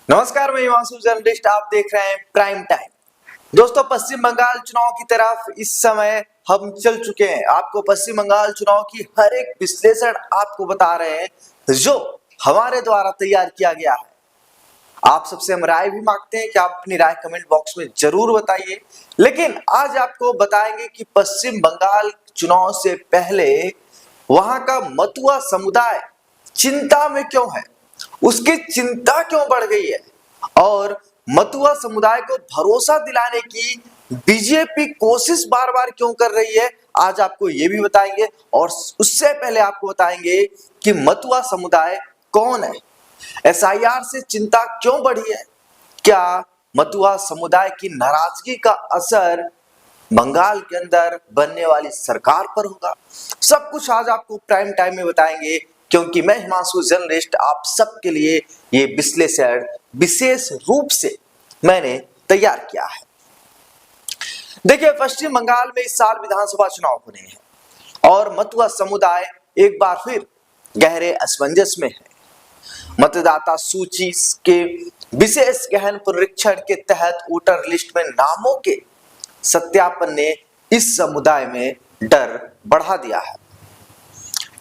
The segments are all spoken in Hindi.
नमस्कार, मैं हिमांशु जर्नलिस्ट। आप देख रहे हैं प्राइम टाइम। दोस्तों, पश्चिम बंगाल चुनाव की तरफ इस समय हम चल चुके हैं। आपको पश्चिम बंगाल चुनाव की हर एक विश्लेषण आपको बता रहे हैं जो हमारे द्वारा तैयार किया गया है। आप सबसे हम राय भी मांगते हैं कि आप अपनी राय कमेंट बॉक्स में जरूर बताइए। लेकिन आज आपको बताएंगे कि पश्चिम बंगाल चुनाव से पहले वहां का मतुआ समुदाय चिंता में क्यों है, उसकी चिंता क्यों बढ़ गई है और मतुआ समुदाय को भरोसा दिलाने की बीजेपी कोशिश बार बार क्यों कर रही है, आज आपको ये भी बताएंगे। और उससे पहले आपको बताएंगे कि मतुआ समुदाय कौन है, एसआईआर से चिंता क्यों बढ़ी है, क्या मतुआ समुदाय की नाराजगी का असर बंगाल के अंदर बनने वाली सरकार पर होगा। सब कुछ आज आपको प्राइम टाइम में बताएंगे, क्योंकि मैं हिमांशु जर्नलिस्ट आप सबके लिए ये विश्लेषण विशेष रूप से मैंने तैयार किया है। देखिए, पश्चिम बंगाल में इस साल विधानसभा चुनाव होने हैं और मतुआ समुदाय एक बार फिर गहरे असमंजस में है। मतदाता सूची के विशेष गहन पुनरीक्षण के तहत वोटर लिस्ट में नामों के सत्यापन ने इस समुदाय में डर बढ़ा दिया है।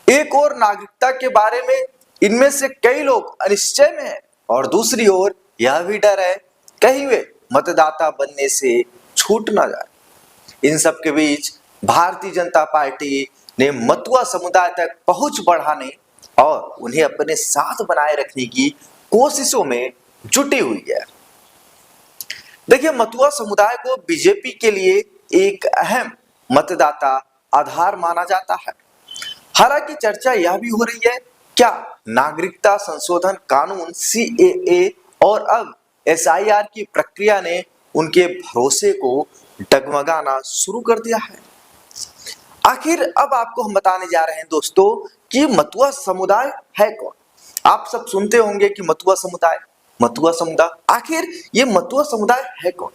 एक और नागरिकता के बारे में इनमें से कई लोग अनिश्चय में हैं और दूसरी ओर यह भी डर है कहीं वे मतदाता बनने से छूट ना जाए। इन सब के बीच भारतीय जनता पार्टी ने मतुआ समुदाय तक पहुंच बढ़ाने और उन्हें अपने साथ बनाए रखने की कोशिशों में जुटी हुई है। देखिए, मतुआ समुदाय को बीजेपी के लिए एक अहम मतदाता आधार माना जाता है। हालांकि चर्चा यह भी हो रही है, क्या नागरिकता संशोधन कानून सीएए और अब एसआईआर की प्रक्रिया ने उनके भरोसे को डगमगाना शुरू कर दिया है। आखिर अब आपको हम बताने जा रहे हैं दोस्तों कि मतुआ समुदाय है कौन। आप सब सुनते होंगे कि मतुआ समुदाय, आखिर ये मतुआ समुदाय है कौन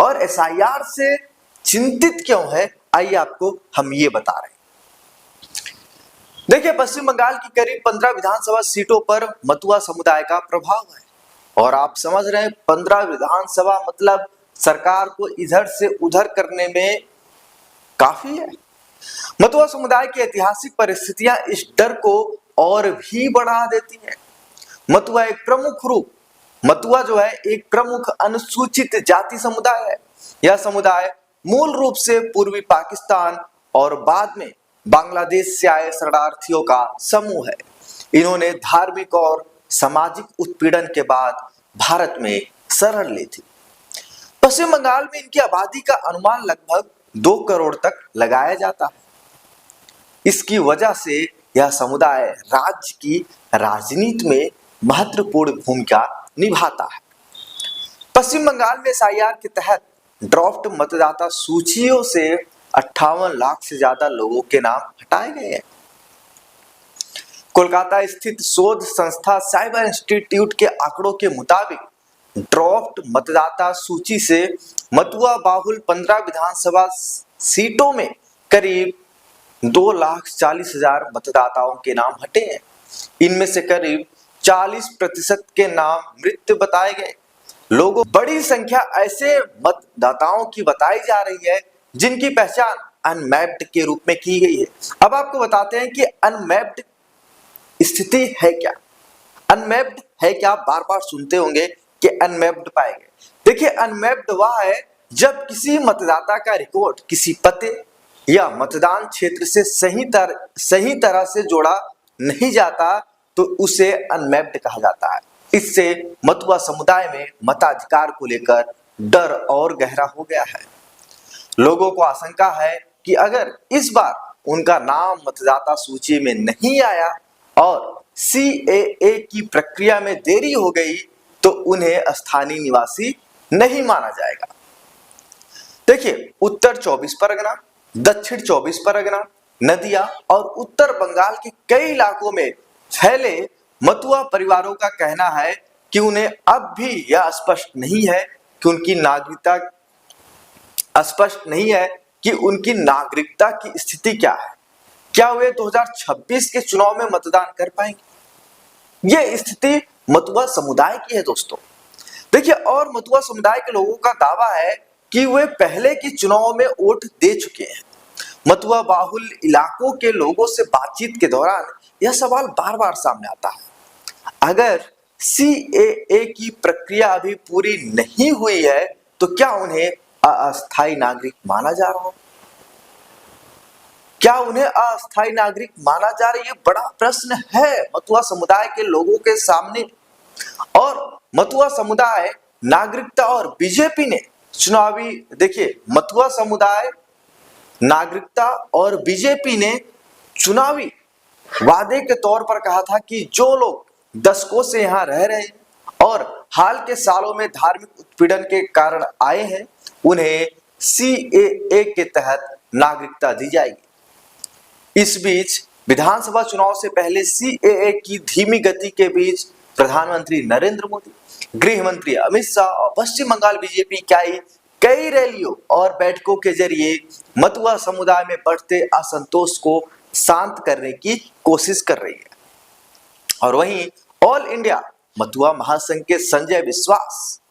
और एसआईआर से चिंतित क्यों है, आइए आपको हम ये बता रहे हैं। देखिए, पश्चिम बंगाल की करीब 15 विधानसभा सीटों पर मतुआ समुदाय का प्रभाव है और आप समझ रहे हैं 15 विधानसभा मतलब सरकार को इधर से उधर करने में काफी है। मतुआ समुदाय की ऐतिहासिक परिस्थितियां इस डर को और भी बढ़ा देती हैं। मतुआ जो है एक प्रमुख अनुसूचित जाति समुदाय है। यह समुदाय मूल रूप से पूर्वी पाकिस्तान और बाद में बांग्लादेश से आए शरणार्थियों का समूह है। इन्होंने धार्मिक और सामाजिक उत्पीड़न के बाद भारत में शरण ली थी। पश्चिम बंगाल में इनकी आबादी का अनुमान लगभग 2 करोड़ तक लगाया जाता है। इसकी वजह से यह समुदाय राज्य की राजनीति में महत्वपूर्ण भूमिका निभाता है। पश्चिम बंगाल में एसआईआर के तहत ड्राफ्ट मतदाता सूचियों से 58 लाख से ज्यादा लोगों के नाम हटाए गए हैं। कोलकाता स्थित शोध संस्था साइबर इंस्टीट्यूट के आंकड़ों के मुताबिक ड्राफ्ट मतदाता सूची से मतुआ बाहुल 15 विधानसभा सीटों में करीब 2,40,000 मतदाताओं के नाम हटे हैं। इनमें से करीब 40% के नाम मृत बताए गए। लोगों बड़ी संख्या ऐसे मतदाताओं की बताई जा रही है जिनकी पहचान अनमैप्ड के रूप में की गई है। अब आपको बताते हैं कि अनमैप्ड स्थिति है क्या, अनमैप्ड है क्या। बार बार सुनते होंगे कि अनमैप्ड पाए गए। देखिए, अनमैप्ड वह है जब किसी मतदाता का रिकॉर्ड किसी पते या मतदान क्षेत्र से सही तरह से जोड़ा नहीं जाता तो उसे अनमैप्ड कहा जाता है। इससे मतुआ समुदाय में मताधिकार को लेकर डर और गहरा हो गया है। लोगों को आशंका है कि अगर इस बार उनका नाम मतदाता सूची में नहीं आया और सीएए की प्रक्रिया में देरी हो गई तो उन्हें स्थानीय निवासी नहीं माना जाएगा। देखिए, उत्तर 24 परगना, दक्षिण 24 परगना, नदिया और उत्तर बंगाल के कई इलाकों में फैले मतुआ परिवारों का कहना है कि उन्हें अब भी यह स्पष्ट नहीं है कि उनकी नागरिकता की स्थिति क्या है। क्या वे 2026 के चुनाव में मतदान कर पाएंगे? ये स्थिति मतुआ समुदाय की है दोस्तों। देखिए, और मतुआ समुदाय के लोगों का दावा है कि वे पहले के चुनाव में वोट दे चुके हैं। मतुआ बाहुल इलाकों के लोगों से बातचीत के दौरान यह सवाल बार बार सामने आता है। अगर सीएए की प्रक्रिया अभी पूरी नहीं हुई है तो क्या उन्हें अस्थायी नागरिक माना जा रहा है? क्या उन्हें अस्थायी नागरिक माना जा रहा है? ये बड़ा प्रश्न है मतुआ समुदाय के लोगों के सामने। और मतुआ समुदाय, नागरिकता और बीजेपी ने चुनावी, देखिए, मतुआ समुदाय, नागरिकता और बीजेपी ने चुनावी वादे के तौर पर कहा था कि जो लोग दशकों से यहाँ रह रहे हैं और हाल के सालों में धार्मिक उत्पीड़न के कारण आए हैं, उन्हें सीएए के तहत नागरिकता दी जाएगी। इस बीच विधानसभा चुनाव से पहले सीएए की धीमी गति के बीच प्रधानमंत्री नरेंद्र मोदी, गृह मंत्री अमित शाह और पश्चिम बंगाल बीजेपी कई रैलियों और बैठकों के जरिए मतुआ समुदाय में बढ़ते असंतोष को शांत करने की कोशिश कर रही है। और वहीं ऑल इंडिया मतुआ महासंघ के संजय विश्वास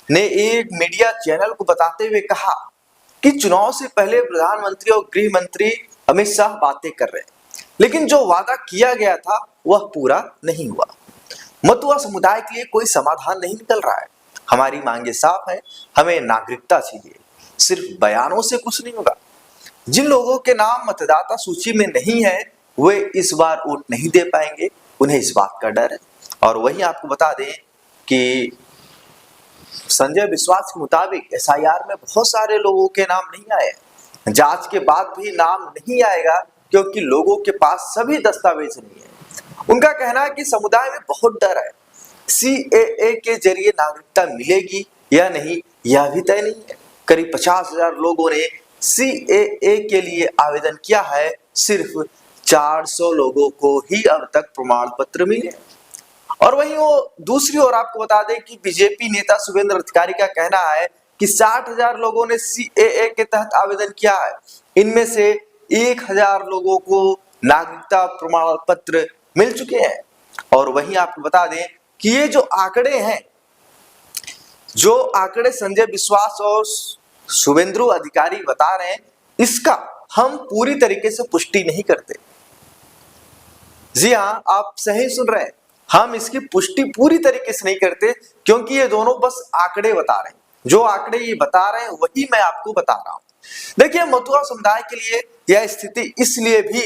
ने एक मीडिया चैनल को बताते हुए कहा कि चुनाव से पहले प्रधानमंत्री और गृह मंत्री अमित शाह बातें कर रहे हैं, लेकिन जो वादा किया गया था वह पूरा नहीं हुआ। मतुआ समुदाय के लिए कोई समाधान नहीं निकल रहा है। हमारी मांगे साफ है, हमें नागरिकता चाहिए, सिर्फ बयानों से कुछ नहीं होगा। जिन लोगों के नाम मतदाता सूची में नहीं है वे इस बार वोट नहीं दे पाएंगे, उन्हें इस बात का डर है। और वहीं आपको बता दें कि संजय विश्वास के मुताबिक एसआईआर में बहुत सारे लोगों के नाम नहीं आए, जांच के बाद भी नाम नहीं आएगा क्योंकि लोगों के पास सभी दस्तावेज नहीं है। उनका कहना है कि समुदाय में बहुत डर है, सीएए के जरिए नागरिकता मिलेगी या नहीं यह भी तय नहीं है। करीब 50,000 लोगों ने सीएए के लिए आवेदन किया है, सिर्फ 400 लोगों को ही अब तक प्रमाण पत्र मिले। और वहीं वो दूसरी ओर आपको बता दें कि बीजेपी नेता शुभेंद्र अधिकारी का कहना है कि 60,000 लोगों ने सीएए के तहत आवेदन किया है, इनमें से 1,000 लोगों को नागरिकता प्रमाण पत्र मिल चुके हैं। और वहीं आपको बता दें कि ये जो आंकड़े संजय विश्वास और शुभेंदु अधिकारी बता रहे हैं, इसका हम पूरी तरीके से पुष्टि नहीं करते। जी हाँ, आप सही सुन रहे हैं, हम इसकी पुष्टि पूरी तरीके से नहीं करते क्योंकि ये दोनों बस आंकड़े बता रहे हैं। जो आंकड़े ये बता रहे हैं वही मैं आपको बता रहा हूं। देखिए, मतुआ समुदाय के लिए यह स्थिति इसलिए भी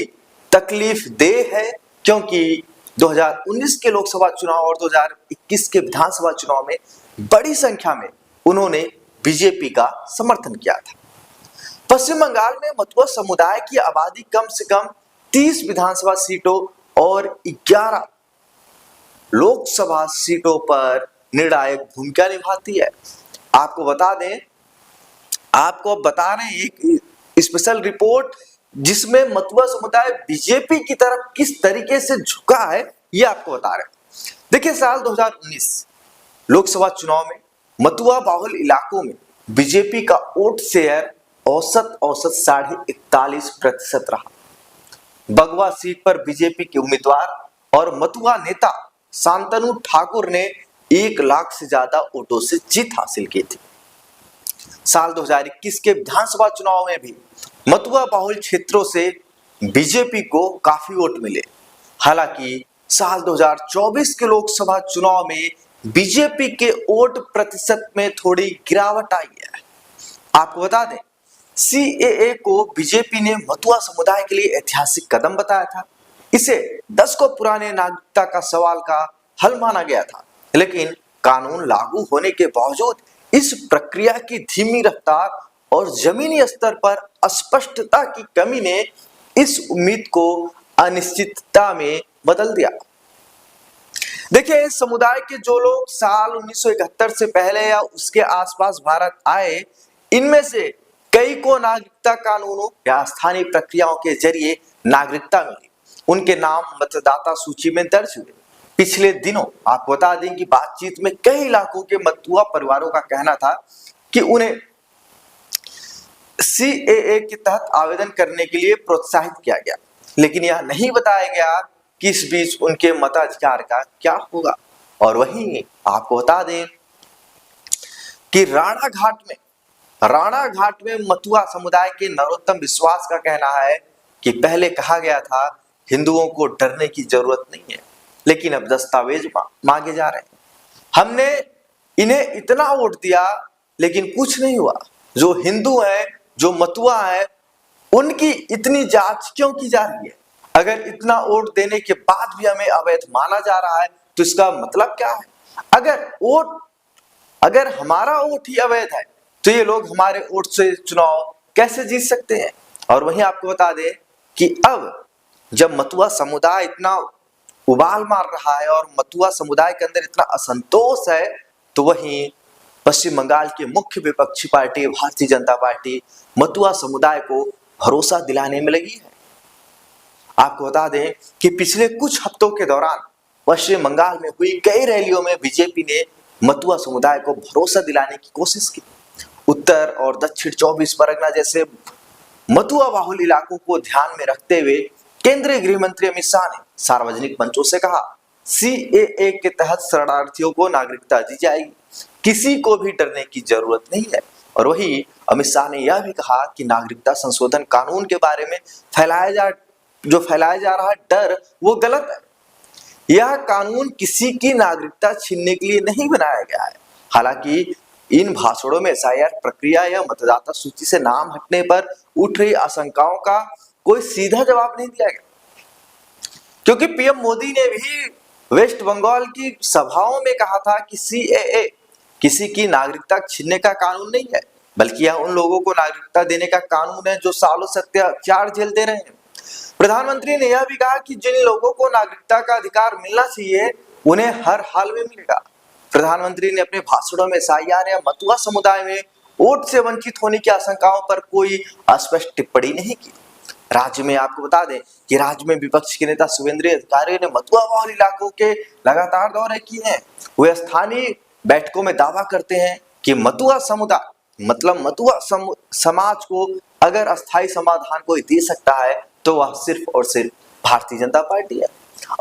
तकलीफ देह है क्योंकि 2019 के लोकसभा चुनाव और 2021 के विधानसभा चुनाव में बड़ी संख्या में उन्होंने बीजेपी का समर्थन किया था। पश्चिम बंगाल में मतुआ समुदाय की आबादी कम से कम 30 विधानसभा सीटों और 11 लोकसभा सीटों पर निर्णायक भूमिका निभाती है। आपको बता रहे हैं एक स्पेशल रिपोर्ट जिसमें मतुआ समुदाय बीजेपी की तरफ किस तरीके से झुका है, ये आपको बता रहे हैं। देखिए, साल 2019 लोकसभा चुनाव में मतुआ बाहुल इलाकों में बीजेपी का वोट शेयर औसत 41.5% रहा। बगवा सीट पर बीजेपी के उम्मीदवार और मतुआ नेता शांतनु ठाकुर ने 1 लाख से ज्यादा वोटों से जीत हासिल की थी। साल 2021 के विधानसभा चुनाव में भी मतुआ बाहुल क्षेत्रों से बीजेपी को काफी वोट मिले। हालांकि साल 2024 के लोकसभा चुनाव में बीजेपी के वोट प्रतिशत में थोड़ी गिरावट आई है। आपको बता दें, सीएए को बीजेपी ने मतुआ समुदाय के लिए ऐतिहासिक कदम बताया था। इसे दशकों पुराने नागरिकता का सवाल का हल माना गया था, लेकिन कानून लागू होने के बावजूद इस प्रक्रिया की धीमी रफ्तार और जमीनी स्तर पर अस्पष्टता की कमी ने इस उम्मीद को अनिश्चितता में बदल दिया। देखिए, इस समुदाय के जो लोग साल 1971 से पहले या उसके आसपास भारत आए, इनमें से कई को नागरिकता कानूनों या स्थानीय प्रक्रियाओं के जरिए नागरिकता मिली। उनके नाम मतदाता सूची में दर्ज हुए। पिछले दिनों आपको बता दें कि बातचीत में कई इलाकों के मतुआ परिवारों का कहना था कि उन्हें सीएए के तहत आवेदन करने के लिए प्रोत्साहित किया गया, लेकिन यह नहीं बताया गया कि इस बीच उनके मताधिकार का क्या होगा। और वहीं आपको बता दें कि राणा घाट में मतुआ समुदाय के नरोत्तम विश्वास का कहना है कि पहले कहा गया था हिंदुओं को डरने की जरूरत नहीं है, लेकिन अब दस्तावेज मांगे जा रहे हैं। हमने इन्हें इतना वोट दिया लेकिन कुछ नहीं हुआ। जो हिंदू हैं, जो मतुआ हैं, उनकी इतनी जांच क्यों की जा रही है? अगर इतना वोट देने के बाद भी हमें अवैध माना जा रहा है तो इसका मतलब क्या है? अगर हमारा वोट ही अवैध है तो ये लोग हमारे वोट से चुनाव कैसे जीत सकते हैं? और वहीं आपको बता दें कि अब जब मतुआ समुदाय इतना उबाल मार रहा है और मतुआ समुदाय के अंदर इतना असंतोष है, तो वहीं पश्चिम बंगाल की मुख्य विपक्षी पार्टी भारतीय जनता पार्टी मतुआ समुदाय को भरोसा दिलाने में लगी है। आपको बता दें कि पिछले कुछ हफ्तों के दौरान पश्चिम बंगाल में हुई कई रैलियों में बीजेपी ने मतुआ समुदाय को भरोसा दिलाने की कोशिश की। उत्तर और दक्षिण 24 परगना जैसे मतुआ बाहुल इलाकों को ध्यान में रखते हुए केंद्रीय गृह मंत्री अमित शाह ने सार्वजनिक मंचों से कहा, सीएए के तहत शरणार्थियों को नागरिकता दी जाएगी, किसी को भी डरने की जरूरत नहीं है। और वही अमित शाह ने यह भी कहा कि नागरिकता संशोधन कानून के बारे में फैलाया जा रहा डर वो गलत है। यह कानून किसी की नागरिकता छीनने के लिए नहीं बनाया गया है। हालांकि इन भाषणों में एसआईआर प्रक्रिया या मतदाता सूची से नाम हटने पर उठ रही आशंकाओं का कोई सीधा जवाब नहीं दिया गया, क्योंकि पीएम मोदी ने भी वेस्ट बंगाल की सभाओं में कहा था कि सीएए किसी की नागरिकता छीनने का कानून नहीं है, बल्कि यह उन लोगों को नागरिकता देने का कानून है जो सालों से अत्याचार झेलते रहे हैं। प्रधानमंत्री ने यह भी कहा कि जिन लोगों को नागरिकता का अधिकार मिलना चाहिए उन्हें हर हाल में मिलेगा। प्रधानमंत्री ने अपने भाषणों में एसआईआर या मतुआ समुदाय में वोट से वंचित होने की आशंकाओं पर कोई स्पष्ट टिप्पणी नहीं की। राज्य में आपको बता दें कि राज्य में विपक्ष के नेता शुभेंद्र अधिकारी ने मतुआ बाहुल इलाकों के लगातार दौरे किए हैं। वे स्थानीय बैठकों में दावा करते हैं कि मतुआ समुदाय मतलब मतुआ समाज को अगर अस्थायी समाधान कोई दे सकता है तो वह सिर्फ और सिर्फ भारतीय जनता पार्टी है।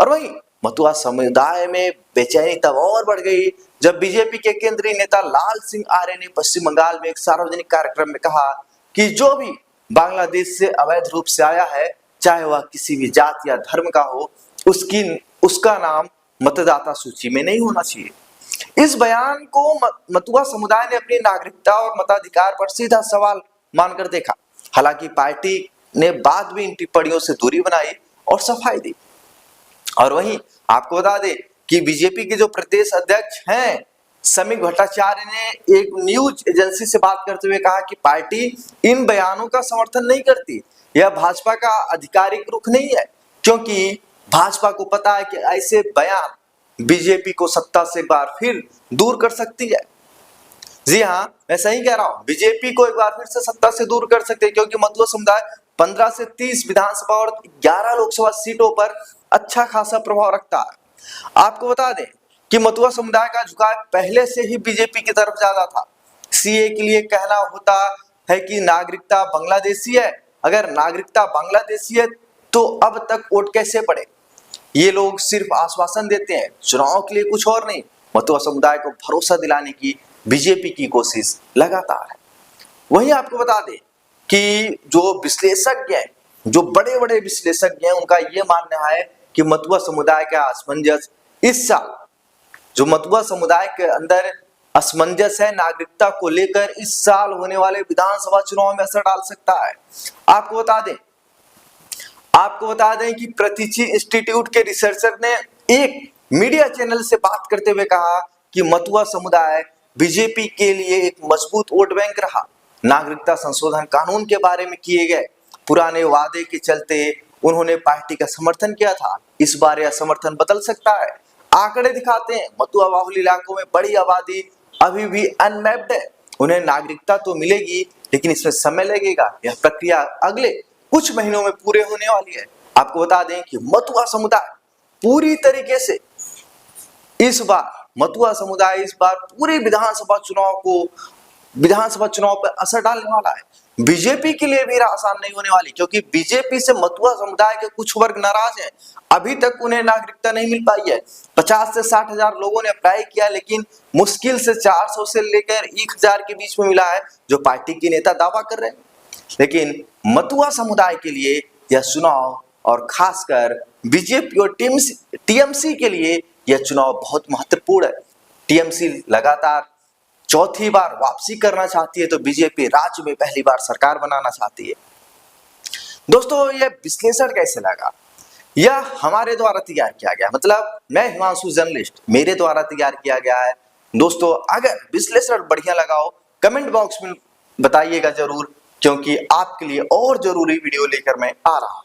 और वहीं मतुआ समुदाय में बेचैनी तब और बढ़ गई जब बीजेपी के केंद्रीय नेता लाल सिंह आर्य ने पश्चिम बंगाल में एक सार्वजनिक कार्यक्रम में कहा कि जो भी बांग्लादेश से अवैध रूप से आया है, चाहे वह किसी भी जाति या धर्म का हो, उसका नाम मतदाता सूची में नहीं होना चाहिए। इस बयान को मतुआ समुदाय ने अपनी नागरिकता और मताधिकार पर सीधा सवाल मानकर देखा। हालांकि पार्टी ने बाद में इन टिप्पणियों से दूरी बनाई और सफाई दी। और वहीं आपको बता दें कि बीजेपी के जो प्रदेश अध्यक्ष हैं समीक भट्टाचार्य ने एक न्यूज एजेंसी से बात करते हुए कहा कि पार्टी इन बयानों का समर्थन नहीं करती। यह भाजपा का आधिकारिक रुख नहीं है, क्योंकि भाजपा को पता है कि ऐसे बयान बीजेपी को सत्ता से एक बार फिर दूर कर सकती है। जी हाँ, मैं सही कह रहा हूं, बीजेपी को एक बार फिर से सत्ता से दूर कर सकते हैं, क्योंकि मतुआ समुदाय 15 से 30 विधानसभा और 11 लोकसभा सीटों पर अच्छा खासा प्रभाव रखता है। आपको बता दें कि मतुआ समुदाय का झुकाव पहले से ही बीजेपी की तरफ ज्यादा था। सीए के लिए कहना होता है कि नागरिकता बांग्लादेशी है। अगर नागरिकता बांग्लादेशी है तो अब तक वोट कैसे पड़े? ये लोग सिर्फ आश्वासन देते हैं, चुनाव के लिए कुछ और नहीं। मतुआ समुदाय को भरोसा दिलाने की बीजेपी की कोशिश लगातार है। वहीं आपको बता दें कि जो विश्लेषज्ञ हैं, जो बड़े बड़े विश्लेषज्ञ हैं, उनका यह मानना है कि मतुआ समुदाय का असमंजस इस साल जो मतुआ समुदाय के अंदर असमंजस है नागरिकता को लेकर, इस साल होने वाले विधानसभा चुनाव में असर डाल सकता है। आपको बता दें कि प्रतीची इंस्टीट्यूट के रिसर्चर ने एक मीडिया चैनल से बात करते हुए कहा कि मतुआ समुदाय बीजेपी के लिए एक मजबूत वोट बैंक रहा। नागरिकता संशोधन कानून के बारे में किए गए पुराने वादे के चलते उन्होंने पार्टी का समर्थन किया था। इस बार यह समर्थन बदल सकता है। आंकड़े दिखाते हैं मतुआ बाहुल इलाकों में बड़ी आबादी अभी भी अनमैप्ड है। उन्हें नागरिकता तो मिलेगी, लेकिन इसमें समय लगेगा। यह प्रक्रिया अगले कुछ महीनों में पूरे होने वाली है। आपको बता दें कि मतुआ समुदाय पूरी तरीके से इस बार पूरे विधानसभा चुनाव पर असर डालने वाला है। बीजेपी के लिए भी आसान नहीं होने वाली, क्योंकि बीजेपी से मতুआ समुदाय के कुछ वर्ग नाराज हैं। अभी तक उन्हें नागरिकता नहीं मिल पाई है। 50 से 60 हजार लोगों ने अप्लाई किया, लेकिन मुश्किल से 400 से लेकर 1000 के बीच में मिला है, जो पार्टी के नेता दावा कर रहे हैं। लेकिन मतुआ समुदाय के लिए यह चुनाव, और खासकर बीजेपी और टीएमसी के लिए यह चुनाव बहुत महत्वपूर्ण है। टीएमसी लगातार चौथी बार वापसी करना चाहती है, तो बीजेपी राज्य में पहली बार सरकार बनाना चाहती है। दोस्तों, यह विश्लेषण कैसे लगा? यह हमारे द्वारा तैयार किया गया, मतलब मैं हिमांशु जर्नलिस्ट, मेरे द्वारा तैयार किया गया है। दोस्तों, अगर विश्लेषण बढ़िया लगा हो कमेंट बॉक्स में बताइएगा जरूर, क्योंकि आपके लिए और जरूरी वीडियो लेकर मैं आ रहा हूं।